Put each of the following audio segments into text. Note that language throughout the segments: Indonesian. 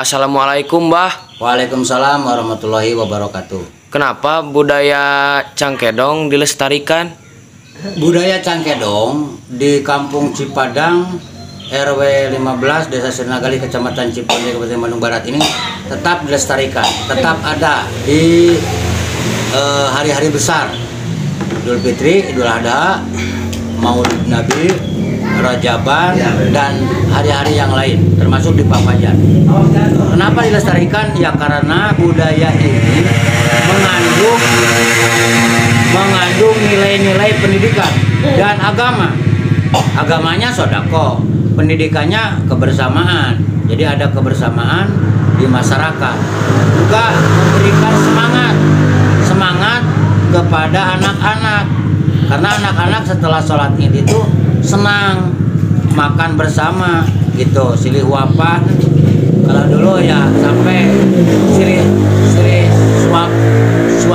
Assalamualaikum, Mbah. Waalaikumsalam warahmatullahi wabarakatuh. Kenapa budaya Cangkedong dilestarikan? Budaya Cangkedong di Kampung Cipadang RW 15 Desa Sirnagali Kecamatan Ciponde Kabupaten Bandung Barat ini tetap dilestarikan, tetap ada di hari-hari besar Idul Fitri, Idul Adha, Maulid Nabi, Rajaban, dan hari-hari yang lain termasuk di Papajan. Kenapa dilestarikan? Ya karena budaya ini mengandung nilai-nilai pendidikan dan agama. Agamanya sodako, pendidikannya kebersamaan. Jadi ada kebersamaan di masyarakat. Juga memberikan semangat kepada anak-anak. Karena anak-anak setelah sholat Id itu senang makan bersama gitu, silih wapan. Kalau dulu ya sampai silih suap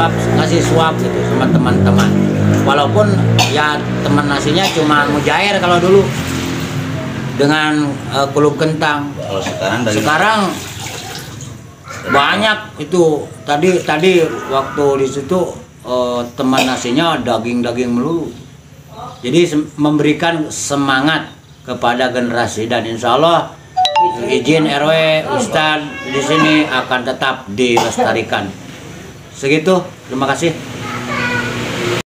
ngasih suap gitu sama teman-teman. Walaupun ya teman nasinya cuma mujair kalau dulu dengan kulub kentang. Kalau sekarang banyak itu. Tadi waktu di situ teman nasinya daging melulu. Jadi memberikan semangat kepada generasi, dan insya Allah izin RW Ustadz di sini akan tetap dilestarikan. Segitu, terima kasih.